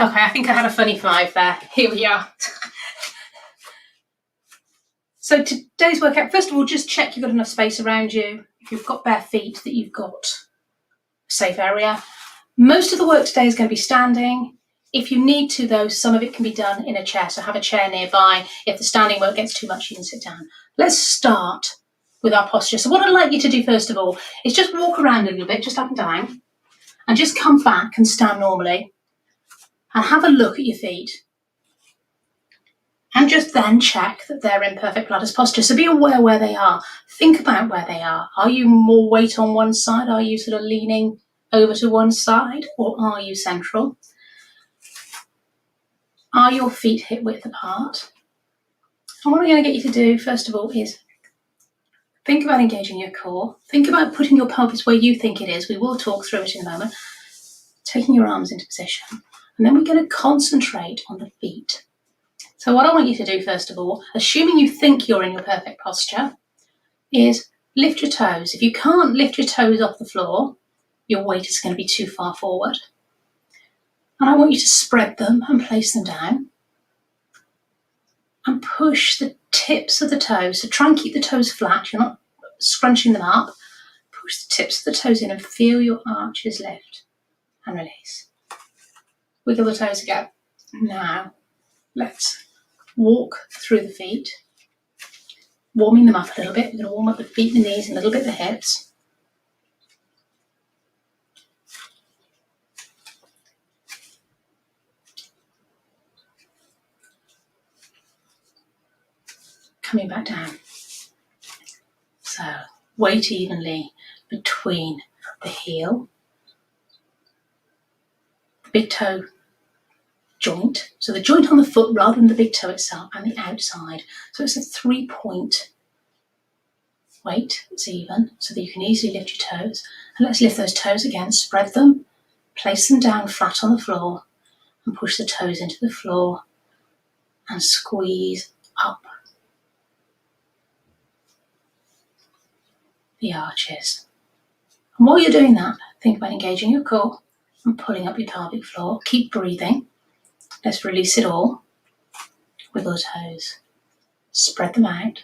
Okay, I think I had a funny 5 there. Here we are. So today's workout, first of all, just check you've got enough space around you. If you've got bare feet, that you've got a safe area. Most of the work today is going to be standing. If you need to, though, some of it can be done in a chair. So have a chair nearby. If the standing work gets too much, you can sit down. Let's start with our posture. So what I'd like you to do, first of all, is just walk around a little bit, just up and down, and just come back and stand normally. And have a look at your feet. And just then check that they're in perfect Pilates posture. So be aware where they are. Think about where they are. Are you more weight on one side? Are you sort of leaning over to one side? Or are you central? Are your feet hip width apart? And what I'm going to get you to do, first of all, is think about engaging your core. Think about putting your pelvis where you think it is. We will talk through it in a moment. Taking your arms into position. And then we're going to concentrate on the feet. So what I want you to do, first of all, assuming you think you're in your perfect posture, is lift your toes. If you can't lift your toes off the floor, your weight is going to be too far forward. And I want you to spread them and place them down. And push the tips of the toes. So try and keep the toes flat. You're not scrunching them up. Push the tips of the toes in and feel your arches lift and release. Wiggle the toes again. Now, let's walk through the feet, warming them up a little bit. We're going to warm up the feet, the knees, and a little bit the hips. Coming back down. So, weight evenly between the heel, the big toe joint, so the joint on the foot rather than the big toe itself, and the outside. So it's a 3-point weight, it's even, so that you can easily lift your toes. And let's lift those toes again, spread them, place them down flat on the floor, and push the toes into the floor, and squeeze up the arches. And while you're doing that, think about engaging your core and pulling up your pelvic floor. Keep breathing. Let's release it all. Wiggle the toes. Spread them out.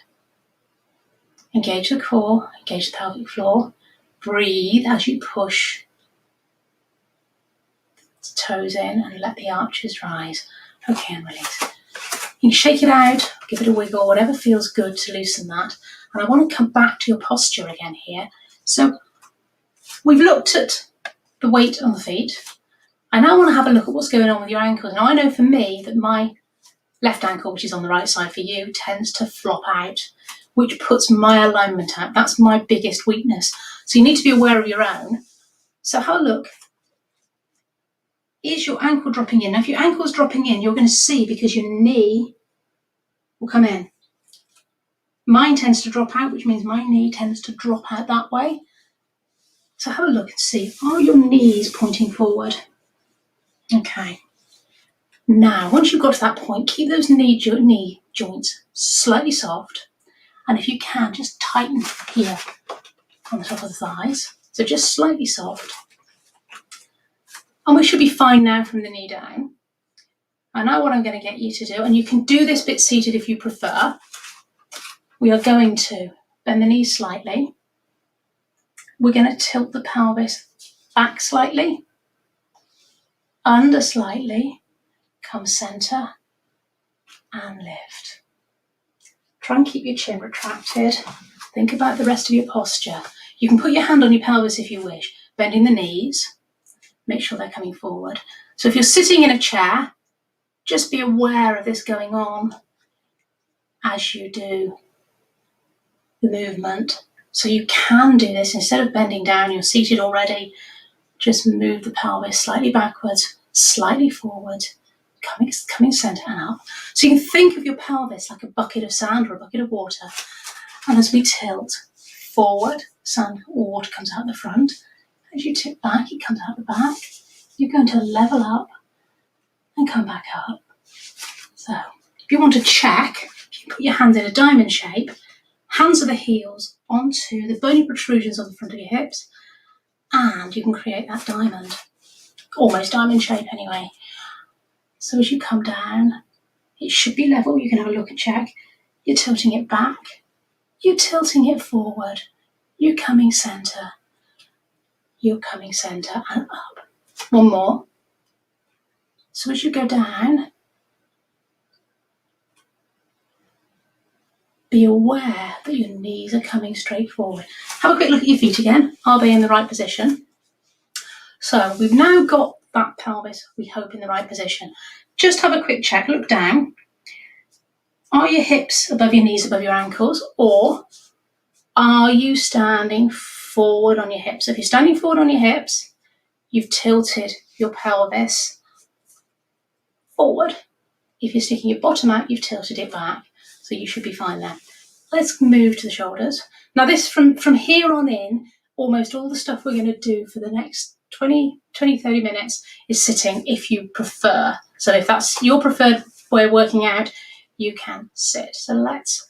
Engage the core, engage the pelvic floor. Breathe as you push the toes in and let the arches rise. Okay, and release. You can shake it out, give it a wiggle, whatever feels good to loosen that. And I want to come back to your posture again here. So we've looked at the weight on the feet. I now want to have a look at what's going on with your ankles. Now I know for me that my left ankle, which is on the right side for you, tends to flop out, which puts my alignment out. That's my biggest weakness. So you need to be aware of your own. So have a look. Is your ankle dropping in? Now if your ankle's dropping in, you're going to see because your knee will come in. Mine tends to drop out, which means my knee tends to drop out that way. So have a look and see, are your knees pointing forward? Okay. Now, once you've got to that point, keep those knee joints slightly soft. And if you can, just tighten here on the top of the thighs. So just slightly soft. And we should be fine now from the knee down. And now what I'm going to get you to do, and you can do this bit seated if you prefer, we are going to bend the knees slightly. We're going to tilt the pelvis back slightly. Under slightly, come centre and lift. Try and keep your chin retracted. Think about the rest of your posture. You can put your hand on your pelvis if you wish, bending the knees. Make sure they're coming forward. So if you're sitting in a chair, just be aware of this going on as you do the movement. So you can do this instead of bending down, you're seated already. Just move the pelvis slightly backwards, slightly forward, coming centre and up. So you can think of your pelvis like a bucket of sand or a bucket of water. And as we tilt forward, sand or water comes out the front. As you tip back, it comes out the back. You're going to level up and come back up. So if you want to check, you put your hands in a diamond shape, hands are the heels onto the bony protrusions on the front of your hips, and you can create that diamond, almost diamond shape anyway. So as you come down, it should be level. You can have a look and check. You're tilting it back. You're tilting it forward. You're coming centre. You're coming centre and up. One more. So as you go down, be aware that your knees are coming straight forward. Have a quick look at your feet again. Are they in the right position? So we've now got that pelvis, we hope, in the right position. Just have a quick check. Look down. Are your hips above your knees, above your ankles, or are you standing forward on your hips? If you're standing forward on your hips, you've tilted your pelvis forward. If you're sticking your bottom out, you've tilted it back. So you should be fine there. Let's move to the shoulders. Now this, from here on in, almost all the stuff we're going to do for the next 20, 30 minutes is sitting if you prefer. So if that's your preferred way of working out, you can sit. So let's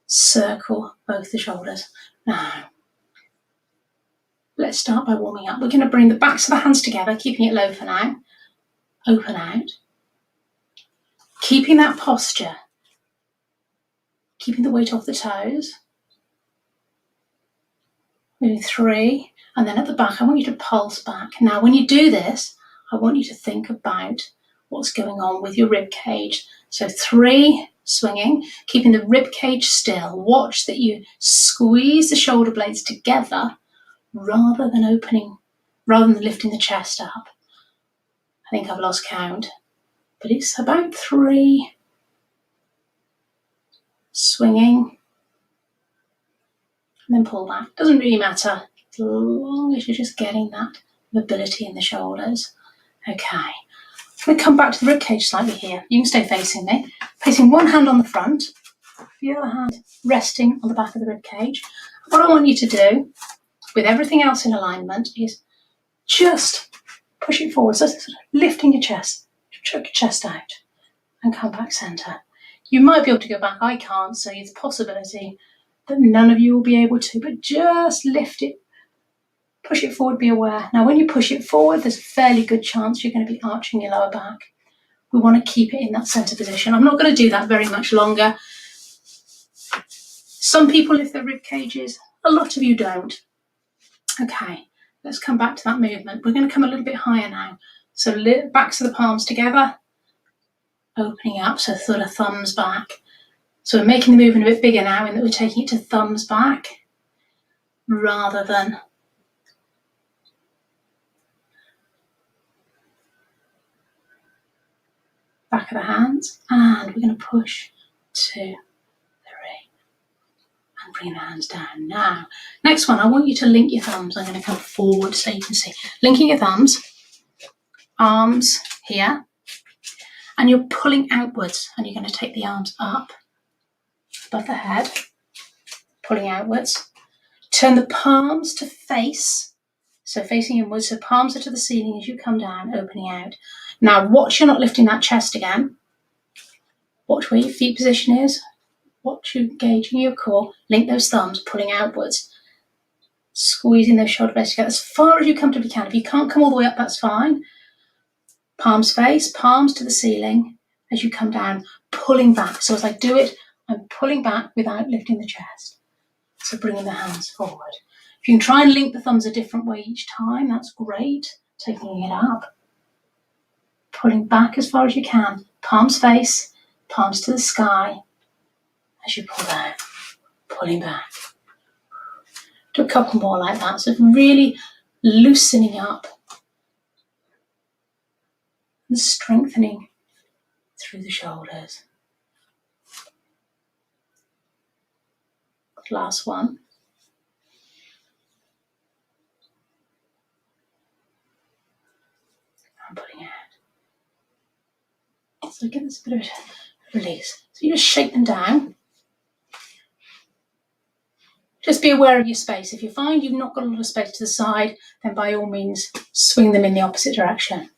circle both the shoulders. Now, let's start by warming up. We're going to bring the backs of the hands together, keeping it low for now. Open out. Keeping that posture. Keeping the weight off the toes. Moving 3. And then at the back, I want you to pulse back. Now, when you do this, I want you to think about what's going on with your rib cage. So 3, swinging, keeping the rib cage still. Watch that you squeeze the shoulder blades together rather than lifting the chest up. I think I've lost count, but it's about 3, swinging, and then pull back. Doesn't really matter, as long as you're just getting that mobility in the shoulders. Okay, I'm going to come back to the ribcage slightly here. You can stay facing me, placing one hand on the front, the other hand resting on the back of the ribcage. What I want you to do, with everything else in alignment, is just push it forward. So sort of lifting your chest, chuck your chest out, and come back centre. You might be able to go back. I can't, so it's a possibility that none of you will be able to, but just lift it, push it forward, be aware. Now, when you push it forward, there's a fairly good chance you're going to be arching your lower back. We want to keep it in that centre position. I'm not going to do that very much longer. Some people lift their rib cages, a lot of you don't. Okay, let's come back to that movement. We're going to come a little bit higher now. So backs of the palms together, opening up, so sort of thumbs back. So we're making the movement a bit bigger now in that we're taking it to thumbs back rather than back of the hands. And we're going to push 2, 3, and bring the hands down. Now, next one, I want you to link your thumbs. I'm going to come forward so you can see. Linking your thumbs, arms here, and you're pulling outwards, and you're going to take the arms up above the head, pulling outwards. Turn the palms to face, so facing inwards, so palms are to the ceiling as you come down, opening out. Now watch you're not lifting that chest again. Watch where your feet position is. Watch you engaging your core. Link those thumbs, pulling outwards. Squeezing those shoulder blades together as far as you comfortably can. If you can't come all the way up, that's fine. Palms face, palms to the ceiling as you come down, pulling back. So as I do it, I'm pulling back without lifting the chest. So bringing the hands forward. If you can try and link the thumbs a different way each time, that's great. Taking it up. Pulling back as far as you can. Palms face, palms to the sky. As you pull down, pulling back. Do a couple more like that. So really loosening up and strengthening through the shoulders. Last one. And pulling out. So give this a bit of a release. So you just shake them down. Just be aware of your space. If you find you've not got a lot of space to the side, then by all means swing them in the opposite direction.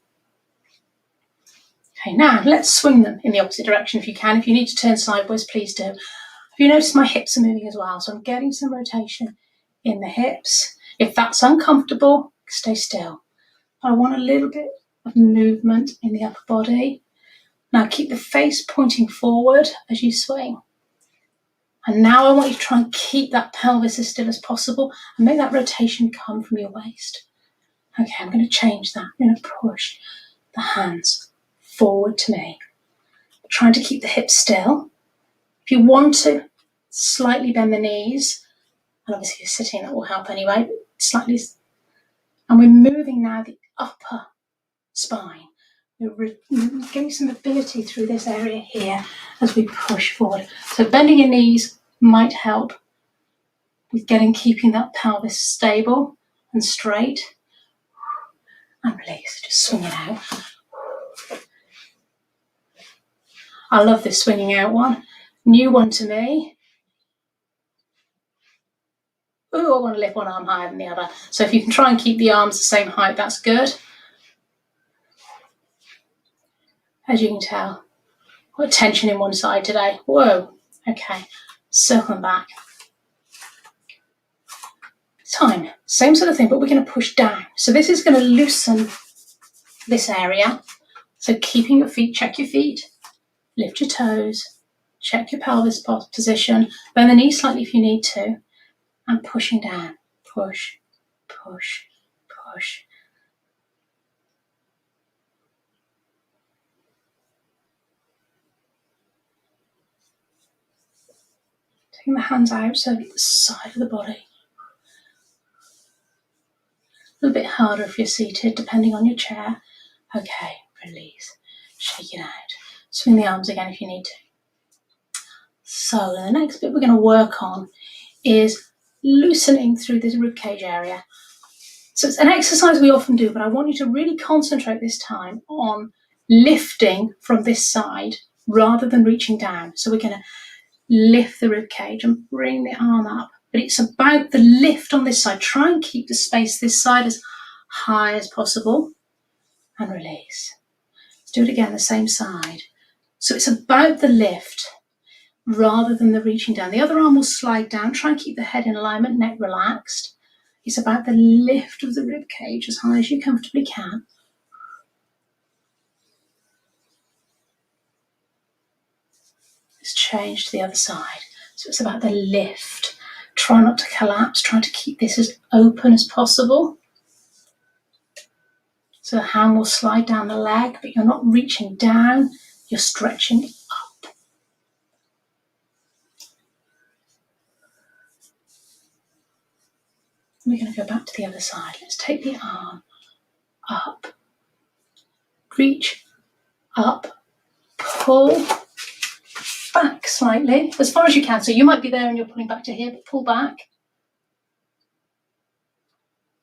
Okay, now let's swing them in the opposite direction if you can. If you need to turn sideways, please do. If you notice, my hips are moving as well, so I'm getting some rotation in the hips. If that's uncomfortable, stay still. I want a little bit of movement in the upper body. Now keep the face pointing forward as you swing. And now I want you to try and keep that pelvis as still as possible and make that rotation come from your waist. Okay, I'm going to change that. I'm going to push the hands forward to me. Trying to keep the hips still. If you want to, slightly bend the knees. And obviously if you're sitting, that will help anyway. Slightly. And we're moving now the upper spine. We're getting some mobility through this area here as we push forward. So bending your knees might help with keeping that pelvis stable and straight. And release, just swing it out. I love this swinging out one. New one to me. Oh, I want to lift one arm higher than the other. So if you can try and keep the arms the same height, that's good. As you can tell, got tension in one side today. Whoa. Okay, circling back. Time, same sort of thing, but we're going to push down. So this is going to loosen this area. So keeping your feet, check your feet, lift your toes, check your pelvis position, bend the knees slightly if you need to, and pushing down. Push, push, push. Taking the hands out so the side of the body. A little bit harder if you're seated, depending on your chair. Okay, release. Shake it out. Swing the arms again if you need to. So the next bit we're going to work on is loosening through this ribcage area. So it's an exercise we often do, but I want you to really concentrate this time on lifting from this side rather than reaching down. So we're going to lift the ribcage and bring the arm up. But it's about the lift on this side. Try and keep the space this side as high as possible and release. Let's do it again, the same side. So it's about the lift rather than the reaching down. The other arm will slide down. Try and keep the head in alignment, neck relaxed. It's about the lift of the ribcage as high as you comfortably can. Let's change to the other side. So it's about the lift. Try not to collapse. Try to keep this as open as possible. So the hand will slide down the leg, but you're not reaching down. You're stretching up. We're going to go back to the other side. Let's take the arm up. Reach up. Pull back slightly, as far as you can. So you might be there and you're pulling back to here, but pull back.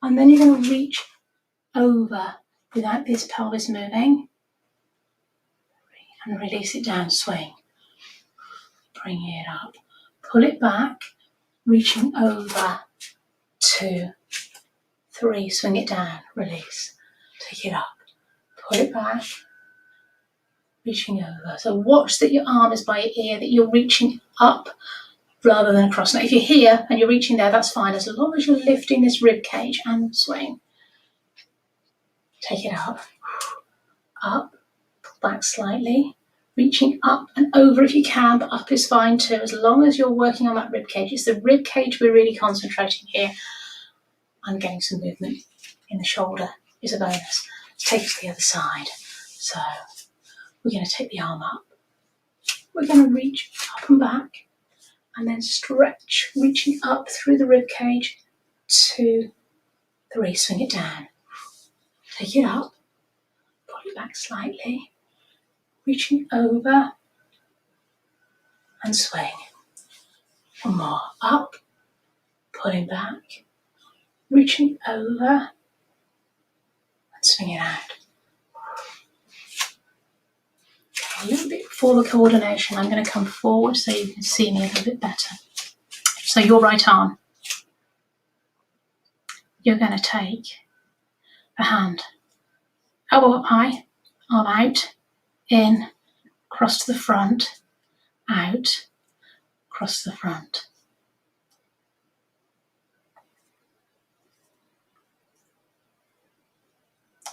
And then you're going to reach over without this pelvis moving. And release it down, swing. Bring it up. Pull it back, reaching over. 2, 3, swing it down, release. Take it up. Pull it back. Reaching over. So watch that your arm is by your ear, that you're reaching up rather than across. Now if you're here and you're reaching there, that's fine, as long as you're lifting this rib cage and swing. Take it up. Up. Pull back slightly. Reaching up and over if you can, but up is fine too, as long as you're working on that rib cage. It's the rib cage we're really concentrating here. And getting some movement in the shoulder is a bonus. Let's take it to the other side. So we're going to take the arm up. We're going to reach up and back and then stretch, reaching up through the rib cage. 2, 3, swing it down. Take it up, pull it back slightly, reaching over and swing. One more, up, pulling back, reaching over and swing it out. A little bit for the coordination, I'm going to come forward so you can see me a little bit better. So your right arm, you're going to take the hand, elbow up high, arm out, in, cross to the front, out, cross to the front.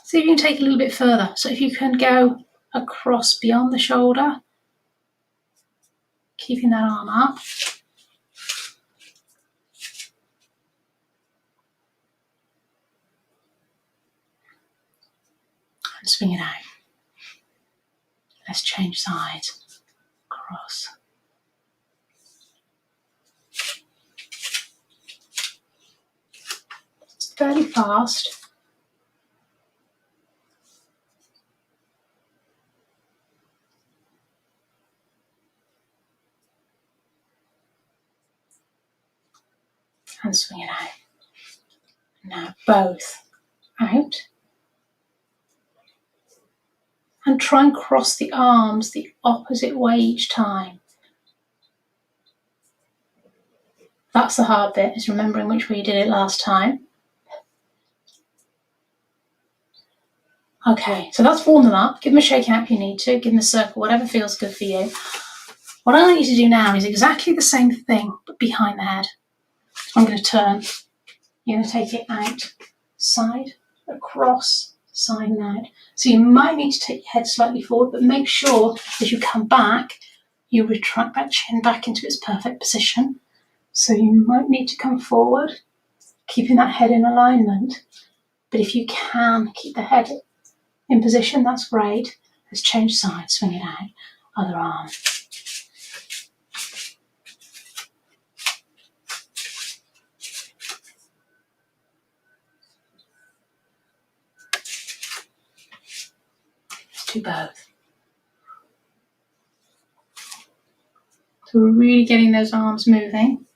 See if you can take it a little bit further. So if you can go across beyond the shoulder, keeping that arm up. And swing it out. Let's change sides. Cross. It's fairly fast. And swing it out. Now both out. And try and cross the arms the opposite way each time. That's the hard bit, is remembering which way you did it last time. Okay, so that's warmed them up. Give them a shake out if you need to. Give them a circle, whatever feels good for you. What I want you to do now is exactly the same thing, but behind the head. I'm going to turn. You're going to take it out, side, across, side and out. So you might need to take your head slightly forward, but make sure as you come back, you retract that chin back into its perfect position. So you might need to come forward, keeping that head in alignment. But if you can keep the head in position, that's great. Let's change sides, swing it out, other arm. Let's do both. So we're really getting those arms moving.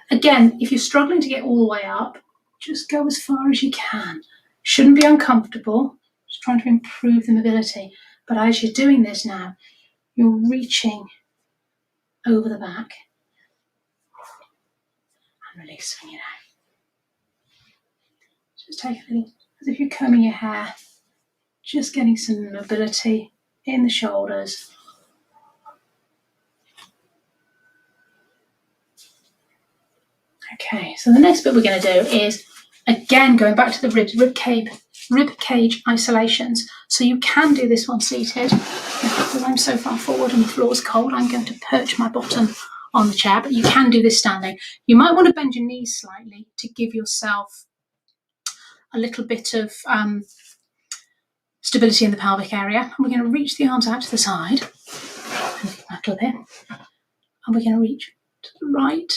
Again, if you're struggling to get all the way up, just go as far as you can. Shouldn't be uncomfortable, just trying to improve the mobility. But as you're doing this now, you're reaching over the back and release, swing it out. Just take a little, as if you're combing your hair, just getting some mobility in the shoulders. Okay, so the next bit we're going to do is, again, going back to the rib cage isolations. So you can do this one seated. Because I'm so far forward and the floor's cold, I'm going to perch my bottom on the chair, but you can do this standing. You might want to bend your knees slightly to give yourself a little bit of stability in the pelvic area. And we're going to reach the arms out to the side, back a little bit, and we're going to reach to the right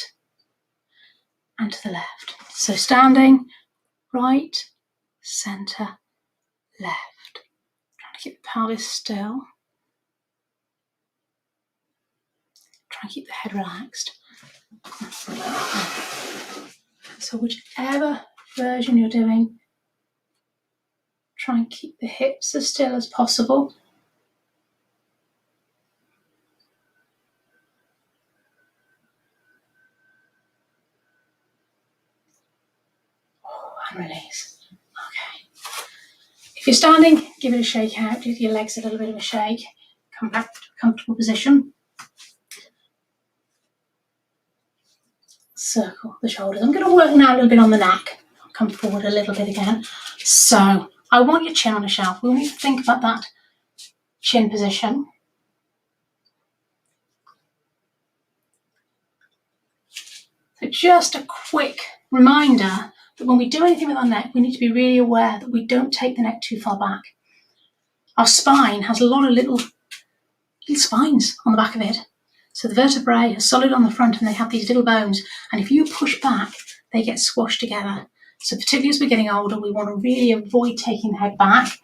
and to the left. So standing, right, centre, left. Trying to keep the pelvis still. Try and keep the head relaxed. So whichever version you're doing, try and keep the hips as still as possible. And release. Okay. If you're standing, give it a shake out. Give your legs a little bit of a shake. Come back to a comfortable position. Circle the shoulders. I'm going to work now a little bit on the neck. I'll come forward a little bit again. So I want your chin on a shelf. We want you to think about that chin position. So just a quick reminder that when we do anything with our neck, we need to be really aware that we don't take the neck too far back. Our spine has a lot of little spines on the back of it. So the vertebrae are solid on the front and they have these little bones. And if you push back, they get squashed together. So particularly as we're getting older, we want to really avoid taking the head back.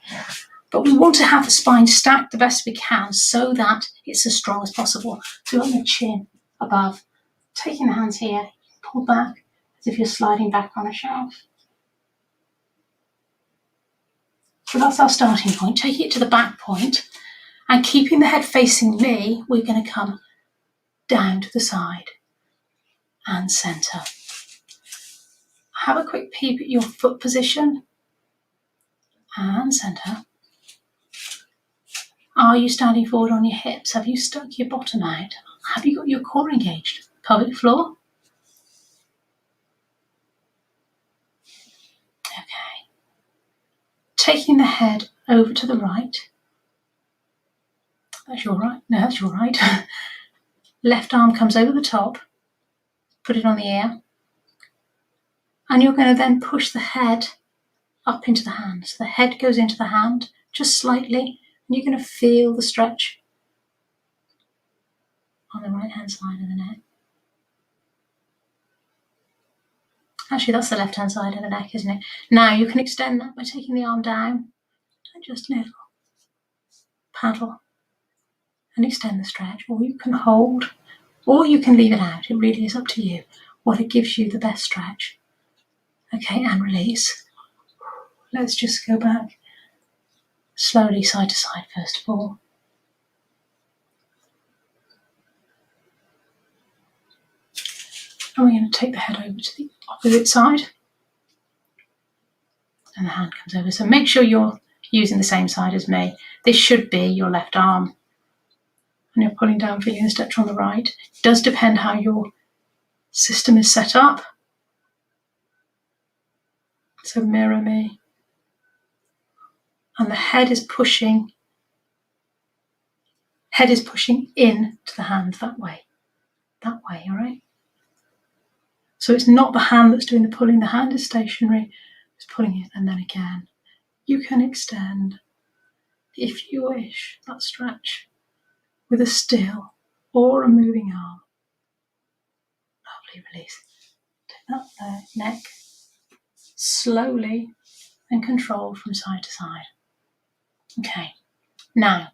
But we want to have the spine stacked the best we can so that it's as strong as possible. So we want the chin above. Taking the hands here, pull back as if you're sliding back on a shelf. So that's our starting point. Taking it to the back point and keeping the head facing me, we're going to come down to the side and centre. Have a quick peep at your foot position and centre. Are you standing forward on your hips? Have you stuck your bottom out? Have you got your core engaged? Pelvic floor? Okay. Taking the head over to the right. That's your right. No, that's your right. Left arm comes over the top. Put it on the ear. And you're going to then push the head up into the hand. So the head goes into the hand just slightly, and you're going to feel the stretch on the right hand side of the neck. Actually, that's the left hand side of the neck, isn't it? Now you can extend that by taking the arm down and just little paddle and extend the stretch, or you can hold, or you can leave it out. It really is up to you what it gives you the best stretch. Okay, and release. Let's just go back slowly side to side first of all. And we're going to take the head over to the opposite side. And the hand comes over. So make sure you're using the same side as me. This should be your left arm. And you're pulling down, feeling the stretch on the right. It does depend how your system is set up. So mirror me. And the head is pushing in to the hand that way, all right? So it's not the hand that's doing the pulling, the hand is stationary, it's pulling it, and then again. You can extend, if you wish, that stretch with a still or a moving arm. Lovely release. Take that there, neck, slowly and controlled from side to side. Okay, now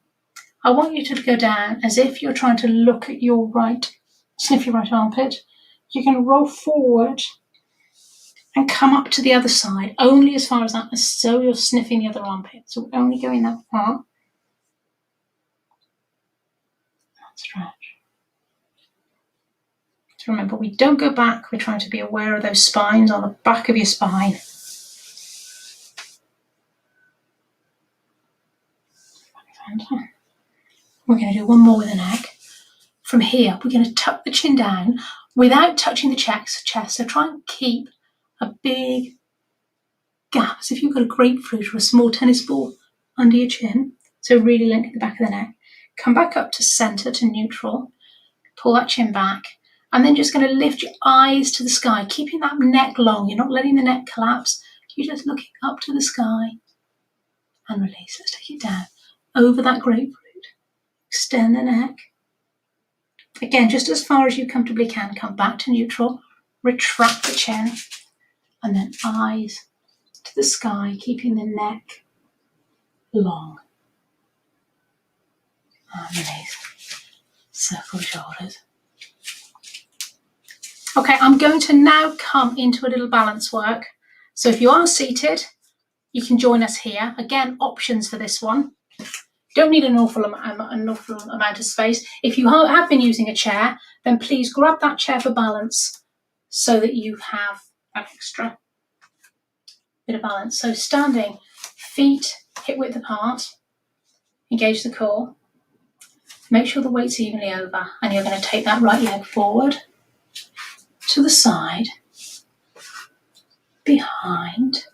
I want you to go down as if you're trying to look at your right, sniff your right armpit. You're going to roll forward and come up to the other side, only as far as that, so you're sniffing the other armpit. So we're only going that far. That stretch. So remember, we don't go back. We're trying to be aware of those spines on the back of your spine. We're going to do one more with the neck. From here, we're going to tuck the chin down without touching the chest. So try and keep a big gap, as if you've got a grapefruit or a small tennis ball under your chin. So really lengthen the back of the neck. Come back up to centre, to neutral. Pull that chin back. And then just going to lift your eyes to the sky, keeping that neck long. You're not letting the neck collapse. You're just looking up to the sky. And release. Let's take it down. Over that grapefruit. Extend the neck. Again, just as far as you comfortably can. Come back to neutral. Retract the chin. And then eyes to the sky, keeping the neck long. And release. Circle the shoulders. Okay, I'm going to now come into a little balance work. So if you are seated, you can join us here. Again, options for this one. Don't need an awful amount of space. If you have been using a chair, then please grab that chair for balance so that you have an extra bit of balance. So standing, feet hip width apart, engage the core. Make sure the weight's evenly over, and you're going to take that right leg forward, to the side, behind,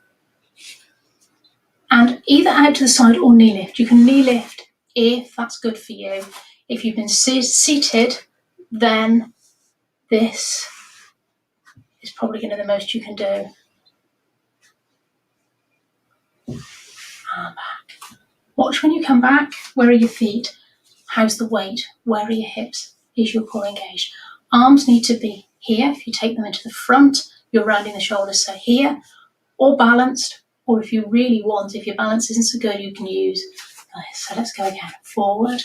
and either out to the side or knee lift. You can knee lift if that's good for you. If you've been seated, then this is probably going to be the most you can do. And back. Watch when you come back. Where are your feet? How's the weight? Where are your hips? Is your core engaged? Arms need to be here. If you take them into the front, you're rounding the shoulders, so here, or balanced, or if you really want, if your balance isn't so good, you can use this. So let's go again. Forward,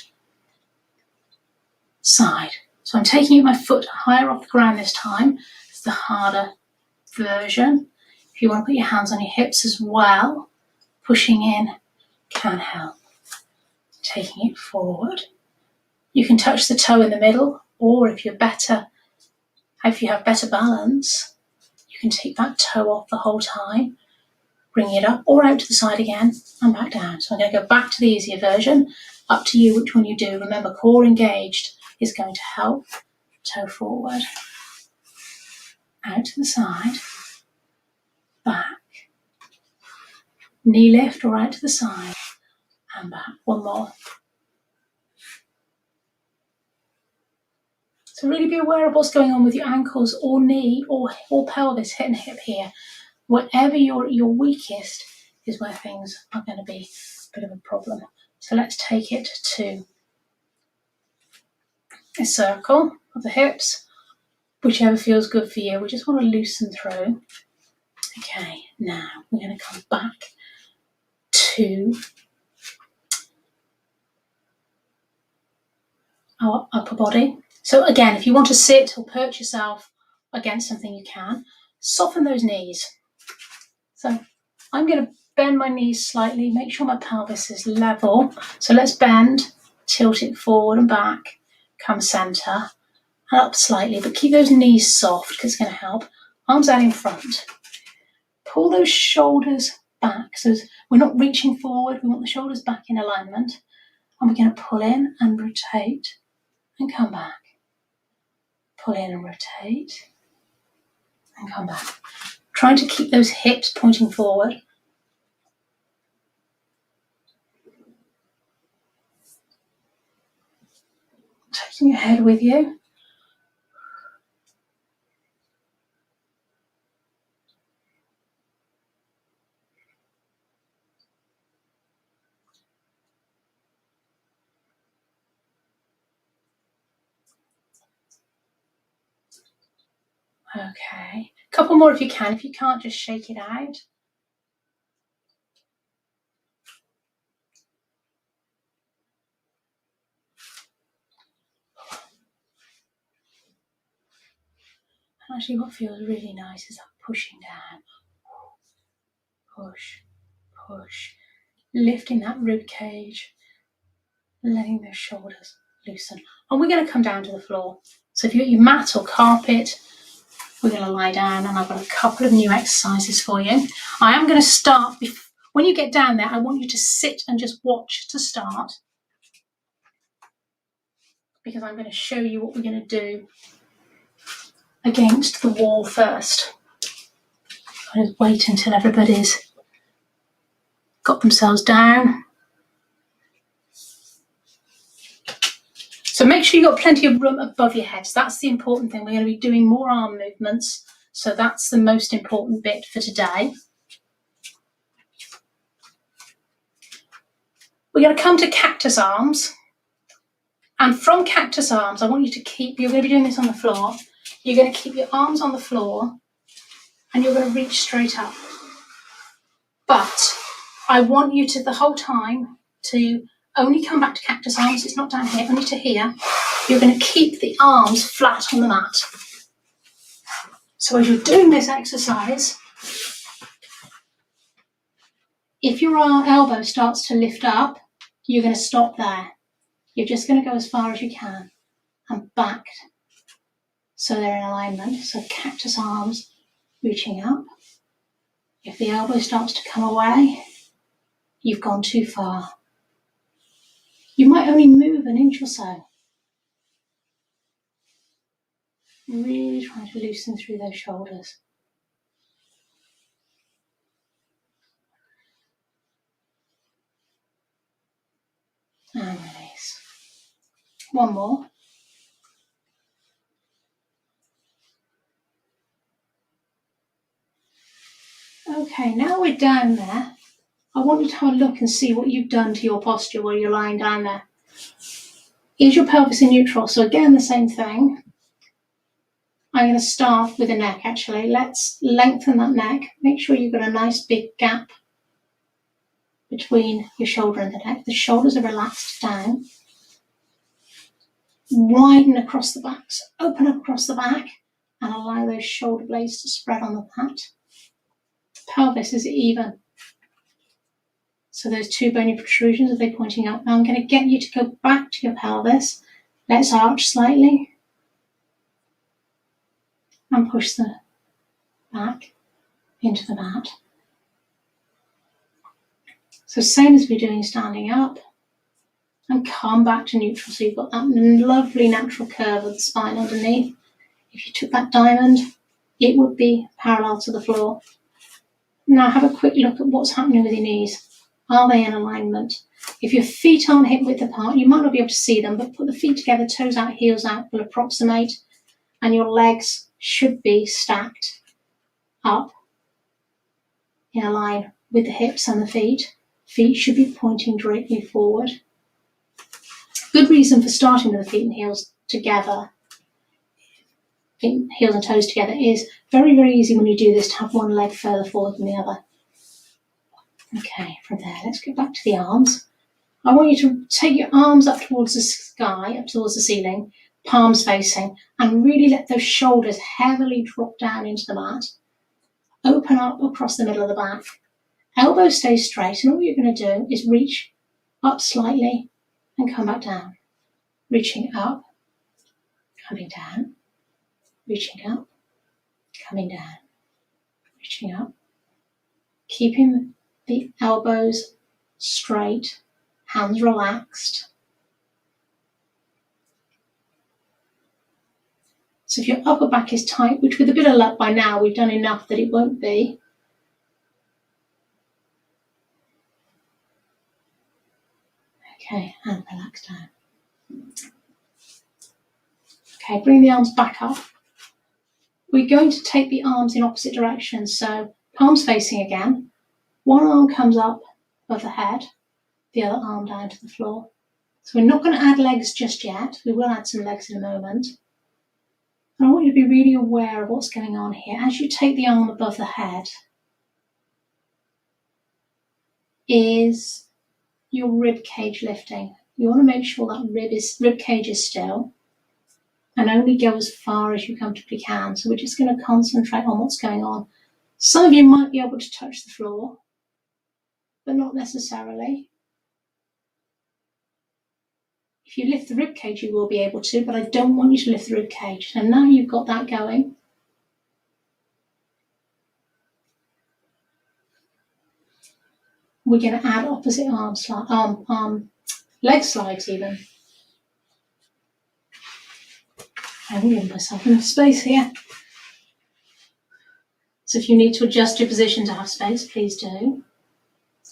side. So I'm taking my foot higher off the ground this time. It's the harder version. If you want to put your hands on your hips as well, pushing in can help. Taking it forward. You can touch the toe in the middle, or if you have better balance, you can take that toe off the whole time, bring it up or out to the side again and back down. So I'm going to go back to the easier version. Up to you which one you do. Remember, core engaged is going to help. Toe forward, out to the side, back, knee lift or out to the side and back. One more. So really be aware of what's going on with your ankles or knee or pelvis, hip and hip here. Wherever you're weakest is where things are going to be a bit of a problem. So let's take it to a circle of the hips, whichever feels good for you. We just want to loosen through. Okay, now we're going to come back to our upper body. So again, if you want to sit or perch yourself against something, you can. Soften those knees. So I'm going to bend my knees slightly, make sure my pelvis is level. So let's bend, tilt it forward and back, come centre, and up slightly, but keep those knees soft because it's going to help. Arms out in front. Pull those shoulders back. So we're not reaching forward, we want the shoulders back in alignment. And we're going to pull in and rotate and come back. Pull in and rotate and come back. Trying to keep those hips pointing forward. Taking your head with you. Okay, a couple more if you can. If you can't, just shake it out. Actually, what feels really nice is that pushing down. Push, push. Lifting that rib cage. Letting those shoulders loosen. And we're going to come down to the floor. So if you've got your mat or carpet, we're going to lie down, and I've got a couple of new exercises for you. I am going to start, when you get down there, I want you to sit and just watch to start, because I'm going to show you what we're going to do against the wall first. I'll just wait until everybody's got themselves down. So make sure you've got plenty of room above your heads. That's the important thing. We're going to be doing more arm movements, so that's the most important bit for today. We're going to come to cactus arms. And from cactus arms, I want you to keep, you're going to be doing this on the floor, you're going to keep your arms on the floor and you're going to reach straight up. But I want you to, the whole time, to only come back to cactus arms. It's not down here, only to here. You're going to keep the arms flat on the mat. So as you're doing this exercise, if your elbow starts to lift up, you're going to stop there. You're just going to go as far as you can and back so they're in alignment. So cactus arms reaching up. If the elbow starts to come away, you've gone too far. You might only move an inch or so. Really trying to loosen through those shoulders. And release. One more. Okay, now we're down there. I want you to have a look and see what you've done to your posture while you're lying down there. Is your pelvis in neutral? So again, the same thing. I'm going to start with the neck actually. Let's lengthen that neck. Make sure you've got a nice big gap between your shoulder and the neck. The shoulders are relaxed down. Widen across the back. So open up across the back and allow those shoulder blades to spread on the mat. Pelvis is even. So those two bony protrusions, are they pointing up? Now I'm going to get you to go back to your pelvis. Let's arch slightly. And push the back into the mat. So same as we're doing standing up. And come back to neutral. So you've got that lovely natural curve of the spine underneath. If you took that diamond, it would be parallel to the floor. Now have a quick look at what's happening with your knees. Are they in alignment? If your feet aren't hip width apart, you might not be able to see them, but put the feet together, toes out, heels out, will approximate, and your legs should be stacked up in a line with the hips and the feet. Feet should be pointing directly forward. Good reason for starting with the feet and heels together, heels and toes together, is very, very easy when you do this to have one leg further forward than the other. Okay, from there, let's go back to the arms. I want you to take your arms up towards the sky, up towards the ceiling, palms facing, and really let those shoulders heavily drop down into the mat. Open up across the middle of the back. Elbows stay straight, and all you're going to do is reach up slightly and come back down. Reaching up, coming down, reaching up, coming down, reaching up. Keeping the elbows straight, hands relaxed. So if your upper back is tight, which with a bit of luck by now we've done enough that it won't be, okay, and relax down. Okay, bring the arms back up. We're going to take the arms in opposite directions, so palms facing again. One arm comes up above the head, the other arm down to the floor. So we're not going to add legs just yet. We will add some legs in a moment. And I want you to be really aware of what's going on here. As you take the arm above the head, is your rib cage lifting. You want to make sure that rib cage is still and only go as far as you comfortably can. So we're just going to concentrate on what's going on. Some of you might be able to touch the floor, but not necessarily. If you lift the rib cage, you will be able to, but I don't want you to lift the rib cage. And now you've got that going. We're going to add opposite leg slides even. I'm giving myself enough space here. So if you need to adjust your position to have space, please do.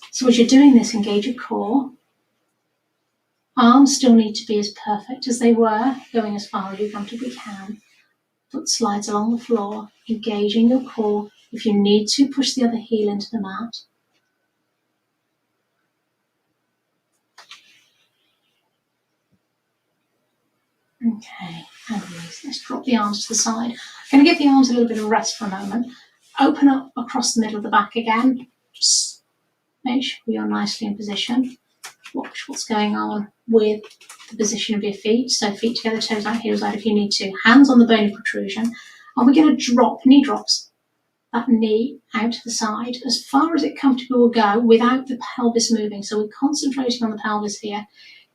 So as you're doing this, engage your core. Arms still need to be as perfect as they were, going as far as you comfortably can. Foot slides along the floor, engaging your core. If you need to, push the other heel into the mat. Okay, and release. Let's drop the arms to the side. I'm going to give the arms a little bit of rest for a moment. Open up across the middle of the back again. Just make sure you're nicely in position. Watch what's going on with the position of your feet. So feet together, toes out, heels out if you need to. Hands on the bone of protrusion. And we're going to drop, knee drops, that knee out to the side as far as it comfortably will go without the pelvis moving. So we're concentrating on the pelvis here,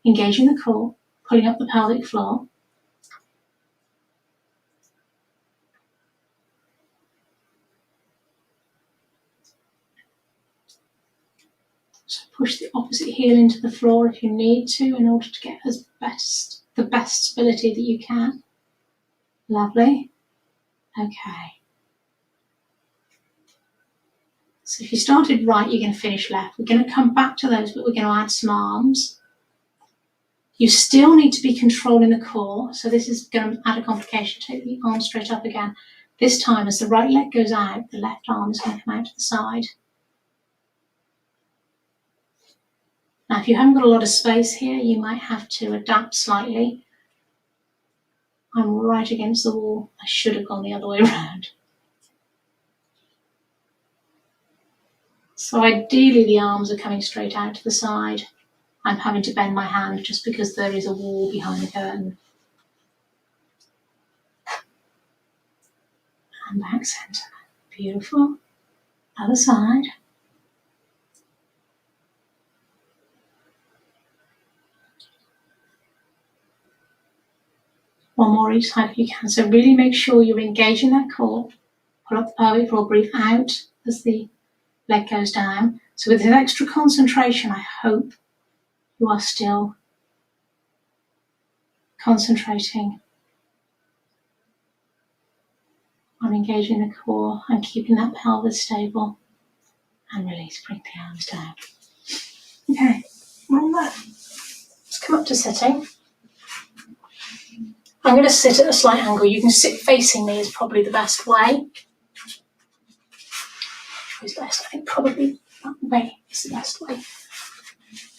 engaging the core, pulling up the pelvic floor. So push the opposite heel into the floor if you need to in order to get the best stability that you can. Lovely. Okay. So if you started right, you're going to finish left. We're going to come back to those, but we're going to add some arms. You still need to be controlling the core. So this is going to add a complication. Take the arm straight up again. This time, as the right leg goes out, the left arm is going to come out to the side. Now, if you haven't got a lot of space here, you might have to adapt slightly. I'm right against the wall. I should have gone the other way around. So ideally, the arms are coming straight out to the side. I'm having to bend my hand just because there is a wall behind the curtain. And back centre. Beautiful. Other side. One more each side if you can. So really make sure you're engaging that core. Pull up the pelvic floor, breathe out as the leg goes down. So with this extra concentration, I hope you are still concentrating on engaging the core and keeping that pelvis stable. And release, bring the arms down. Okay, Remember, let's come up to sitting. I'm going to sit at a slight angle. You can sit facing me is probably the best way. Which is best? I think probably that way is the best way.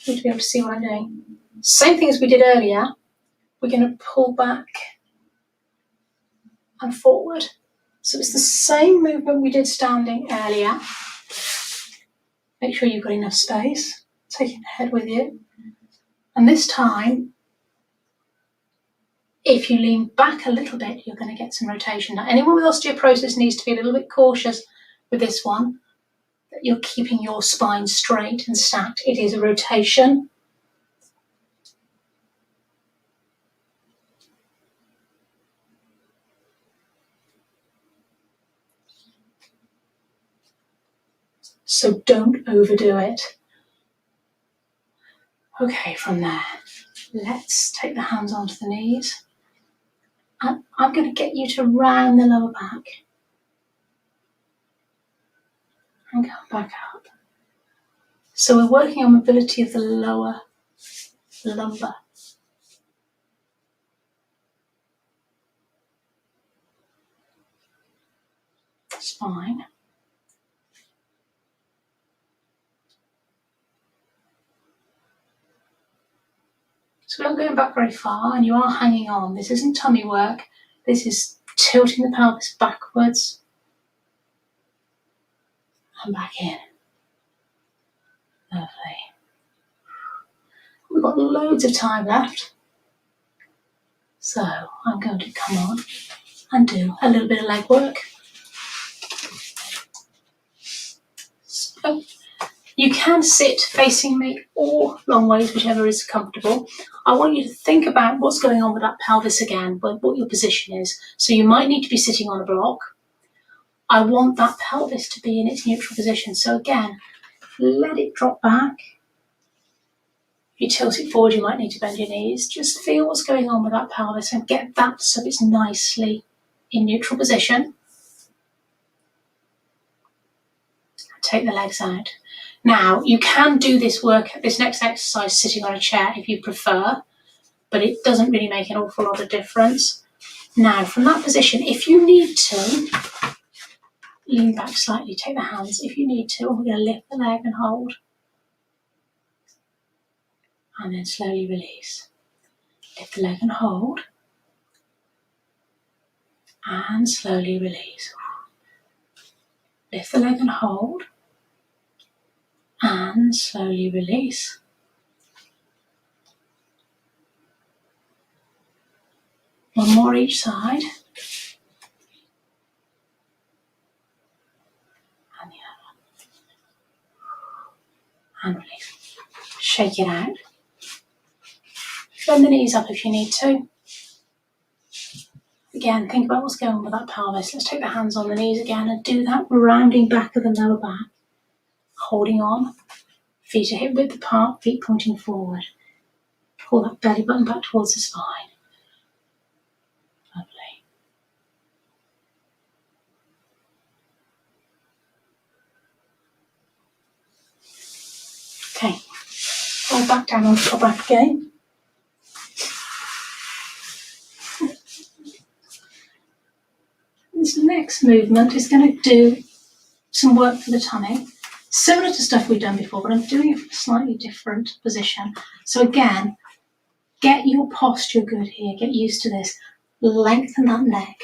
You need to be able to see what I'm doing. Same thing as we did earlier. We're going to pull back and forward. So it's the same movement we did standing earlier. Make sure you've got enough space. Taking the head with you. And this time, if you lean back a little bit, you're going to get some rotation. Now, anyone with osteoporosis needs to be a little bit cautious with this one, that you're keeping your spine straight and stacked. It is a rotation. So don't overdo it. Okay, from there, let's take the hands onto the knees. And I'm going to get you to round the lower back. And come back up. So we're working on mobility of the lower lumbar. Spine. So we're not going back very far, and you are hanging on. This isn't tummy work. This is tilting the pelvis backwards and back in. Lovely. We've got loads of time left. So I'm going to come on and do a little bit of leg work. So you can sit facing me or long ways, whichever is comfortable. I want you to think about what's going on with that pelvis again, what your position is. So you might need to be sitting on a block. I want that pelvis to be in its neutral position. So again, let it drop back. If you tilt it forward, you might need to bend your knees. Just feel what's going on with that pelvis and get that so it's nicely in neutral position. Take the legs out. Now, you can do this next exercise sitting on a chair if you prefer, but it doesn't really make an awful lot of difference. Now, from that position, if you need to, lean back slightly, take the hands if you need to, and we're going to lift the leg and hold. And then slowly release. Lift the leg and hold. And slowly release. Lift the leg and hold. And slowly release. One more each side. And the other. And release. Shake it out. Bend the knees up if you need to. Again, think about what's going on with that pelvis. Let's take the hands on the knees again and do that rounding back of the lower back. Holding on. Feet are hip width apart, feet pointing forward. Pull that belly button back towards the spine. Lovely. Okay. Hold back down onto your back again. This next movement is going to do some work for the tummy. Similar to stuff we've done before, but I'm doing it from a slightly different position. So again, get your posture good here. Get used to this. Lengthen that neck.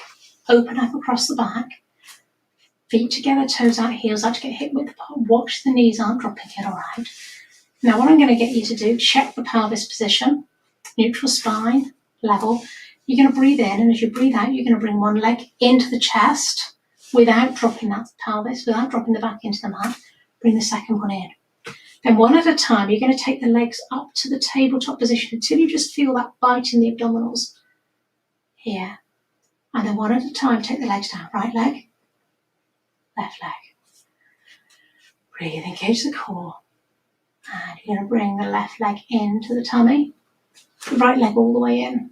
Open up across the back. Feet together, toes out, heels out to get hip width apart. Watch the knees aren't dropping it, all right? Now what I'm going to get you to do, check the pelvis position. Neutral spine, level. You're going to breathe in, and as you breathe out, you're going to bring one leg into the chest without dropping that pelvis, without dropping the back into the mat. Bring the second one in. Then one at a time, you're going to take the legs up to the tabletop position until you just feel that bite in the abdominals here. And then one at a time, take the legs down. Right leg, left leg. Breathe, engage the core. And you're going to bring the left leg into the tummy. The right leg all the way in.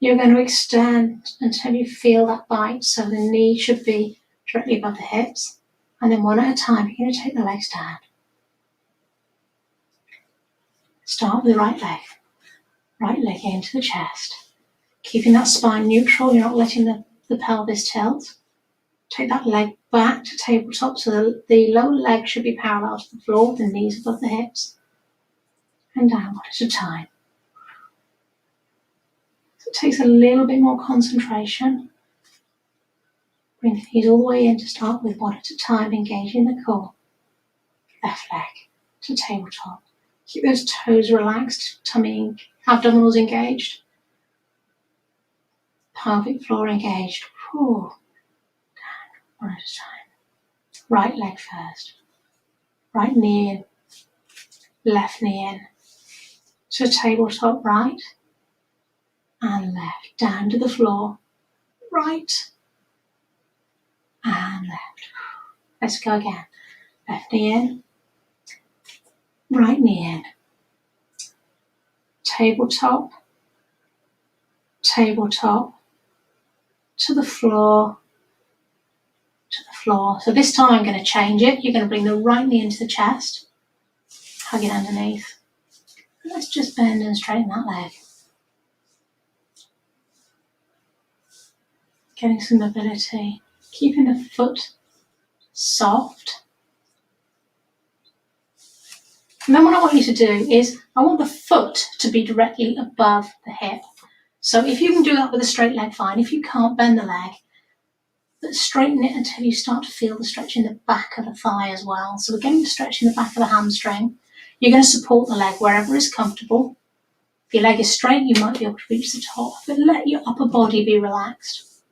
You're going to extend until you feel that bite. So the knee should be directly above the hips. And then one at a time, you're going to take the legs down. Start with the right leg. Right leg into the chest. Keeping that spine neutral, you're not letting the pelvis tilt. Take that leg back to tabletop so the lower leg should be parallel to the floor, the knees above the hips. And down one at a time. So it takes a little bit more concentration. Bring the knees all the way in to start with, one at a time, engaging the core. Left leg to tabletop. Keep those toes relaxed, tummy, abdominals engaged. Pelvic floor engaged. Down, one at a time. Right leg first. Right knee in. Left knee in. To tabletop right. And left. Down to the floor. Right. And left. Let's go again. Left knee in. Right knee in. Tabletop. Tabletop. To the floor. To the floor. So this time I'm going to change it. You're going to bring the right knee into the chest. Hug it underneath. Let's just bend and straighten that leg. Getting some mobility. Keeping the foot soft. And then what I want you to do is, I want the foot to be directly above the hip. So if you can do that with a straight leg, fine. If you can't, bend the leg. But straighten it until you start to feel the stretch in the back of the thigh as well. So we're getting the stretch in the back of the hamstring. You're going to support the leg wherever is comfortable. If your leg is straight, you might be able to reach the top, but let your upper body be relaxed.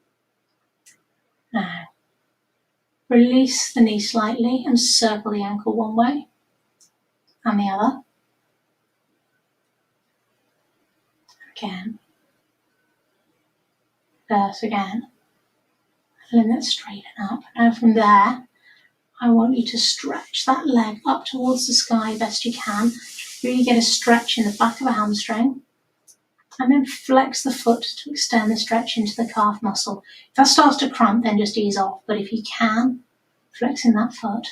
Now, release the knee slightly and circle the ankle one way and the other. Again. Reverse again. And then let's straighten up. Now from there, I want you to stretch that leg up towards the sky best you can. Really get a stretch in the back of the hamstring. And then flex the foot to extend the stretch into the calf muscle. If that starts to cramp, then just ease off. But if you can, flexing that foot.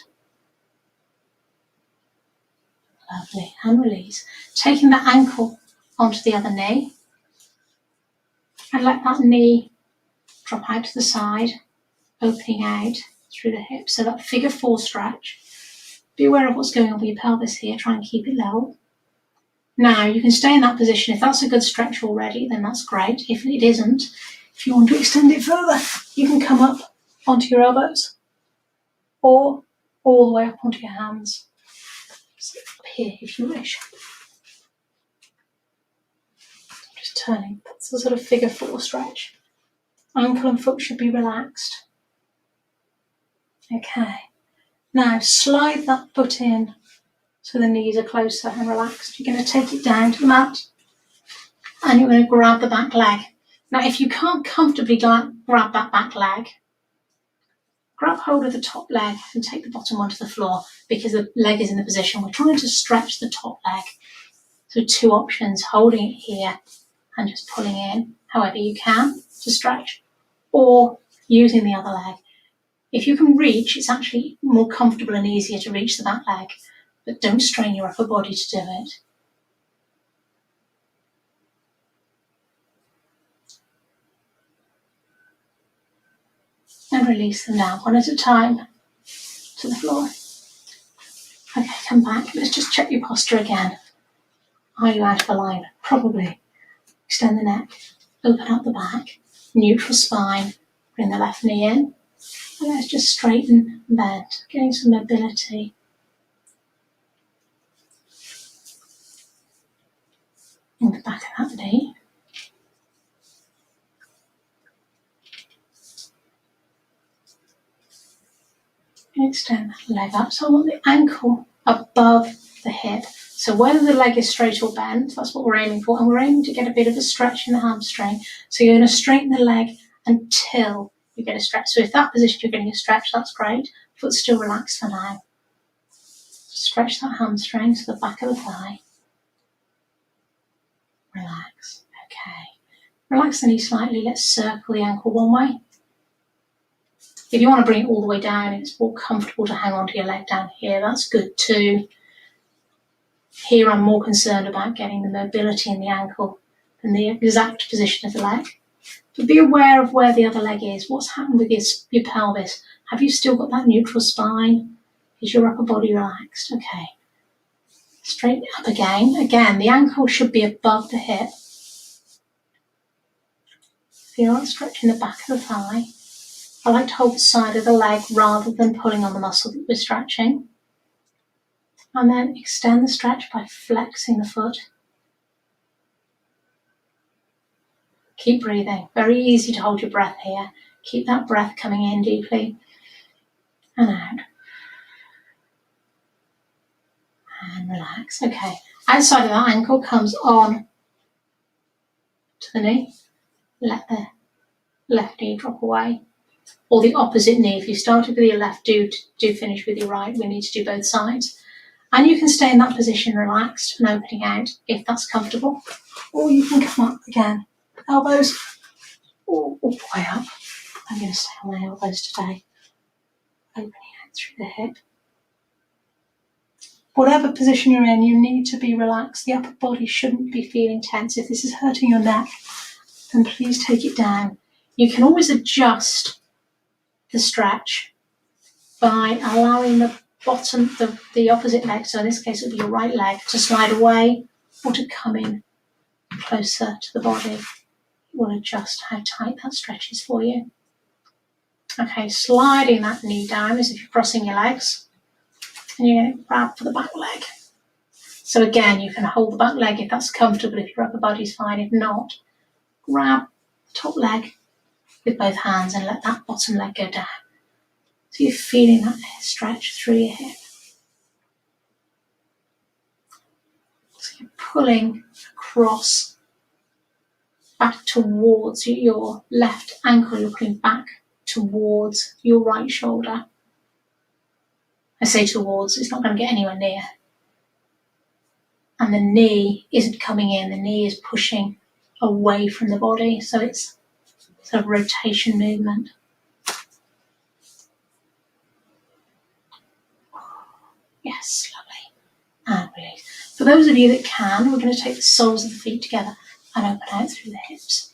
Lovely. And release. Taking the ankle onto the other knee. And let that knee drop out to the side, opening out through the hips. So that figure 4 stretch. Be aware of what's going on with your pelvis here. Try and keep it level. Now, you can stay in that position. If that's a good stretch already, then that's great. If it isn't, if you want to extend it further, you can come up onto your elbows or all the way up onto your hands. So up here, if you wish. Just turning. That's a sort of figure 4 stretch. Ankle and foot should be relaxed. Okay. Now, slide that foot in so the knees are closer and relaxed. You're going to take it down to the mat and you're going to grab the back leg. Now, if you can't comfortably grab that back leg, grab hold of the top leg and take the bottom onto the floor because the leg is in the position. We're trying to stretch the top leg. So 2 options, holding it here and just pulling in however you can to stretch, or using the other leg. If you can reach, it's actually more comfortable and easier to reach the back leg. But don't strain your upper body to do it. And release them down one at a time to the floor. Okay, come back. Let's just check your posture again. Are you out of alignment? Probably. Extend the neck, open up the back, neutral spine, bring the left knee in. And let's just straighten and bend, getting some mobility. In the back of that knee. And extend that leg up. So I want the ankle above the hip. So whether the leg is straight or bent, that's what we're aiming for. And we're aiming to get a bit of a stretch in the hamstring. So you're going to straighten the leg until you get a stretch. So if that position you're getting a stretch, that's great. Foot still relaxed for now. Stretch that hamstring to the back of the thigh. Relax. Okay. Relax the knee slightly. Let's circle the ankle one way. If you want to bring it all the way down, it's more comfortable to hang on to your leg down here. That's good too. Here I'm more concerned about getting the mobility in the ankle than the exact position of the leg. But be aware of where the other leg is. What's happened with your pelvis? Have you still got that neutral spine? Is your upper body relaxed? Okay. Straighten it up again. Again, the ankle should be above the hip. Feel that stretch in the back of the thigh. I like to hold the side of the leg rather than pulling on the muscle that we're stretching. And then extend the stretch by flexing the foot. Keep breathing. Very easy to hold your breath here. Keep that breath coming in deeply and out. And relax. Okay. Outside of that ankle comes on to the knee. Let the left knee drop away. Or the opposite knee. If you started with your left, do finish with your right. We need to do both sides. And you can stay in that position relaxed and opening out if that's comfortable. Or you can come up again. Elbows all the way up. I'm going to stay on my elbows today. Opening out through the hip. Whatever position you're in, you need to be relaxed. The upper body shouldn't be feeling tense. If this is hurting your neck, then please take it down. You can always adjust the stretch by allowing the bottom, the opposite leg, so in this case it would be your right leg, to slide away or to come in closer to the body. It will adjust how tight that stretch is for you. Okay, sliding that knee down as if you're crossing your legs. And you're going to grab for the back leg. So again, you can hold the back leg if that's comfortable, if your upper body's fine. If not, grab the top leg with both hands and let that bottom leg go down. So you're feeling that stretch through your hip. So you're pulling across, back towards your left ankle. You're pulling back towards your right shoulder. I say towards, it's not going to get anywhere near. And the knee isn't coming in, the knee is pushing away from the body. So it's sort of rotation movement. Yes, lovely. And release. For those of you that can, we're going to take the soles of the feet together and open out through the hips.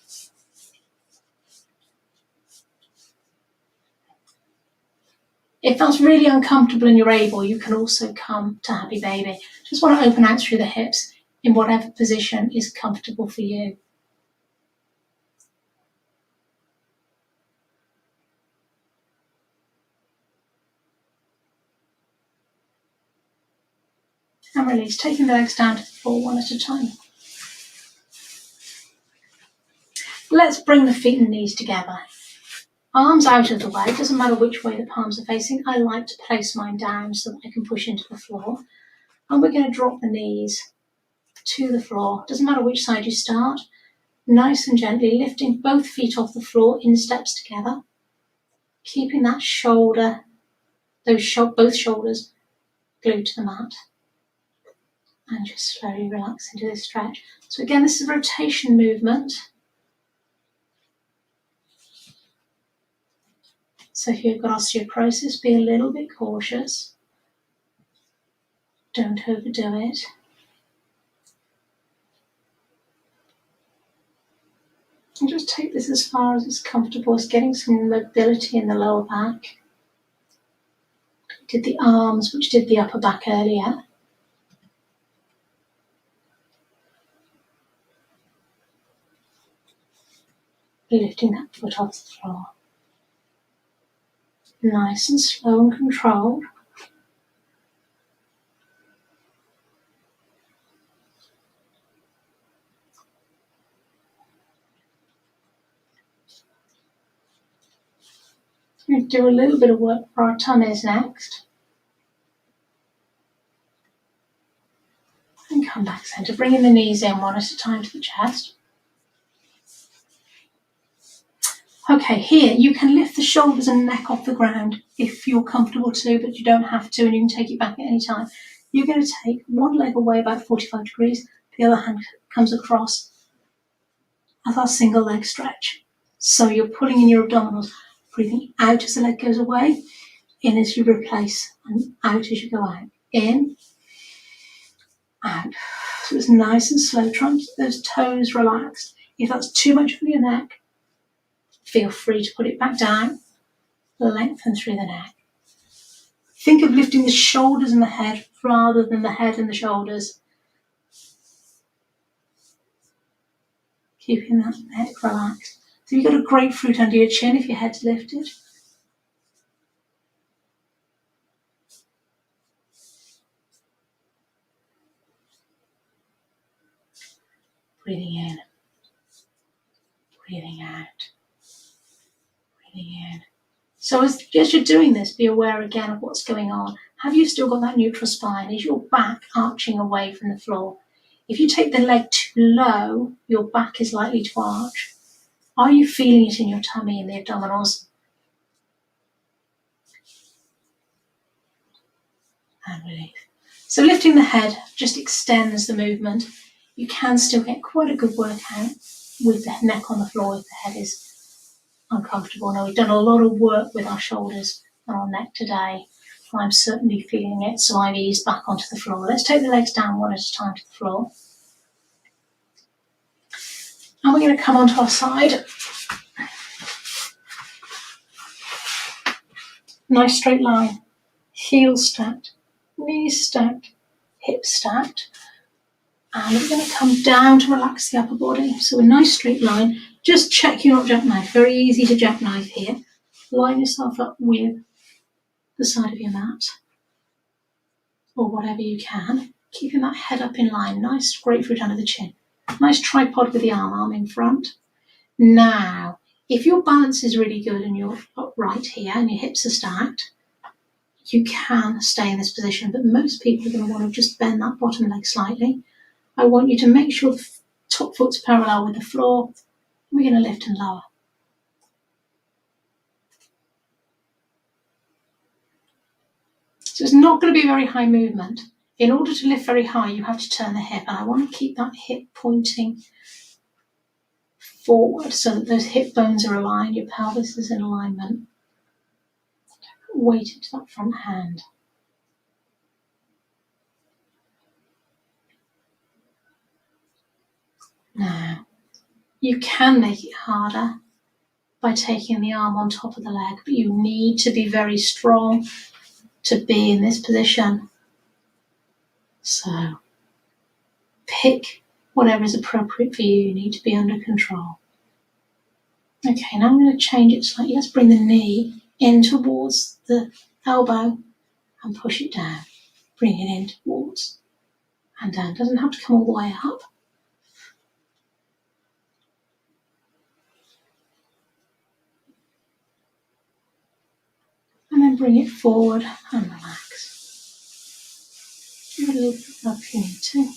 If that's really uncomfortable and you're able, you can also come to happy baby. Just want to open out through the hips in whatever position is comfortable for you. And release, taking the legs down to the floor one at a time. Let's bring the feet and knees together. Arms out of the way, it doesn't matter which way the palms are facing. I like to place mine down so that I can push into the floor. And we're going to drop the knees to the floor. Doesn't matter which side you start. Nice and gently lifting both feet off the floor in steps together. Keeping that shoulder, both shoulders glued to the mat. And just slowly relax into this stretch. So again, this is a rotation movement. So if you've got osteoporosis, be a little bit cautious. Don't overdo it. And just take this as far as it's comfortable, as getting some mobility in the lower back. Did the arms, which did the upper back earlier. Lifting that foot off the floor. Nice and slow and controlled. We're going to do a little bit of work for our tummies next. And come back centre, bringing the knees in one at a time to the chest. Okay, here you can lift the shoulders and neck off the ground if you're comfortable to, but you don't have to, and you can take it back at any time. You're going to take one leg away about 45 degrees, the other hand comes across as our single leg stretch. So you're pulling in your abdominals, breathing out as the leg goes away, in as you replace, and out as you go out. In, out. So it's nice and slow. Try and keep those toes relaxed. If that's too much for your neck, feel free to put it back down. Lengthen through the neck. Think of lifting the shoulders and the head rather than the head and the shoulders. Keeping that neck relaxed. So you've got a grapefruit under your chin if your head's lifted. Breathing in. Breathing out. Breathing in. So as you're doing this, be aware again of what's going on. Have you still got that neutral spine? Is your back arching away from the floor? If you take the leg too low, your back is likely to arch. Are you feeling it in your tummy and the abdominals? And release. So lifting the head just extends the movement. You can still get quite a good workout with the neck on the floor if the head is uncomfortable. Now, we've done a lot of work with our shoulders and our neck today. I'm certainly feeling it, so I've eased back onto the floor. Let's take the legs down one at a time to the floor. And we're going to come onto our side. Nice straight line. Heels stacked, knees stacked, hips stacked. And we're going to come down to relax the upper body. So a nice straight line. Just check you're not jackknife. Very easy to jackknife here. Line yourself up with the side of your mat or whatever you can. Keeping that head up in line. Nice grapefruit under the chin. Nice tripod with the arm in front. Now, if your balance is really good and you're upright here and your hips are stacked, you can stay in this position, but most people are going to want to just bend that bottom leg slightly. I want you to make sure the top foot's parallel with the floor. We're going to lift and lower. So it's not going to be a very high movement. In order to lift very high, you have to turn the hip, and I want to keep that hip pointing forward so that those hip bones are aligned, your pelvis is in alignment. Weight into that front hand. Now, you can make it harder by taking the arm on top of the leg, but you need to be very strong to be in this position. So, pick whatever is appropriate for you. You need to be under control. Okay, now I'm going to change it slightly. Let's bring the knee in towards the elbow and push it down. Bring it in towards and down. Doesn't have to come all the way up. And then bring it forward and relax. Give it a little bit of love if you need to.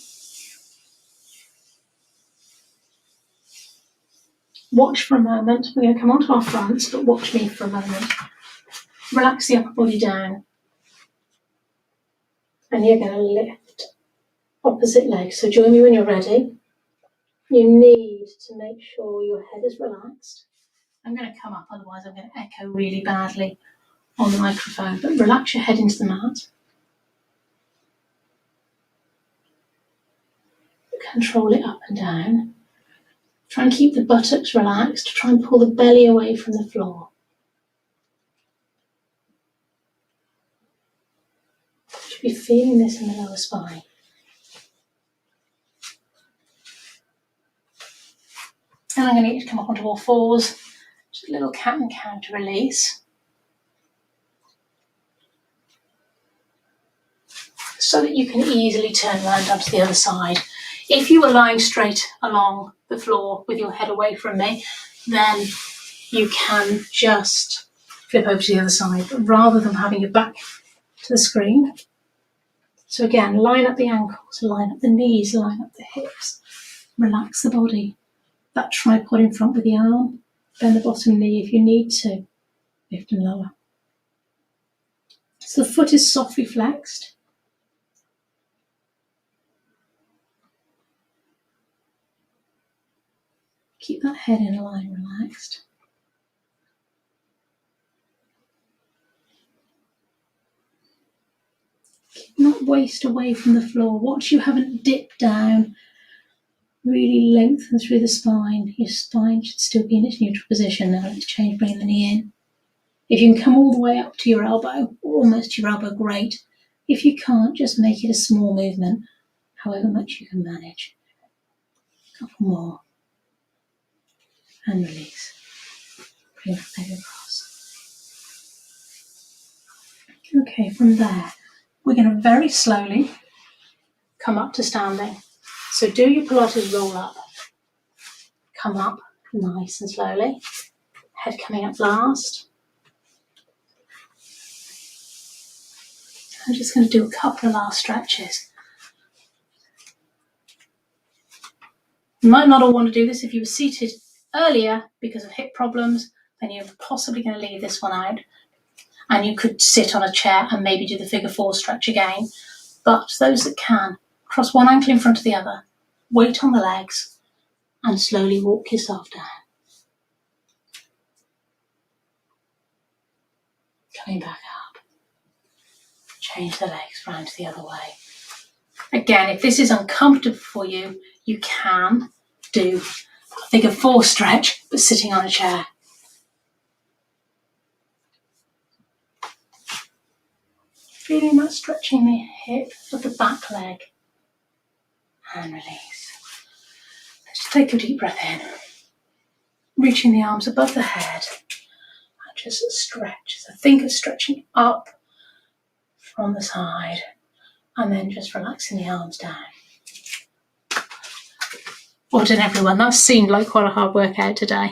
Watch for a moment. We're going to come onto our fronts, but watch me for a moment. Relax the upper body down. And you're going to lift opposite leg. So join me when you're ready. You need to make sure your head is relaxed. I'm going to come up, otherwise I'm going to echo really badly on the microphone. But relax your head into the mat. Control it up and down. Try and keep the buttocks relaxed. Try and pull the belly away from the floor. You should be feeling this in the lower spine. And I'm going to get you to come up onto all fours. Just a little cat and cow to release. So that you can easily turn around onto the other side. If you are lying straight along the floor with your head away from me, then you can just flip over to the other side, but rather than having your back to the screen. So again, line up the ankles, line up the knees, line up the hips, relax the body. That tripod in front with the arm, bend the bottom knee if you need to, lift and lower. So the foot is softly flexed. Keep that head in line, relaxed. Keep not waist away from the floor. Watch you haven't dipped down. Really lengthen through the spine. Your spine should still be in its neutral position. Now let's change, bring the knee in. If you can come all the way up to your elbow, or almost to your elbow, great. If you can't, just make it a small movement, however much you can manage. A couple more. And release. Bring that leg across. Okay, from there, we're going to very slowly come up to standing. So do your Pilates roll up. Come up nice and slowly. Head coming up last. I'm just going to do a couple of last stretches. You might not all want to do this if you were seated earlier because of hip problems, then you're possibly going to leave this one out. And you could sit on a chair and maybe do the figure 4 stretch again. But those that can, cross one ankle in front of the other, weight on the legs, and slowly walk yourself down. Coming back up. Change the legs round the other way. Again, if this is uncomfortable for you, you can do a figure 4 stretch, but sitting on a chair. Feeling that stretching the hip of the back leg. And release. Let's just take a deep breath in. Reaching the arms above the head. And just stretch. So think of stretching up from the side. And then just relaxing the arms down. Well done everyone, that seemed like quite a hard workout today.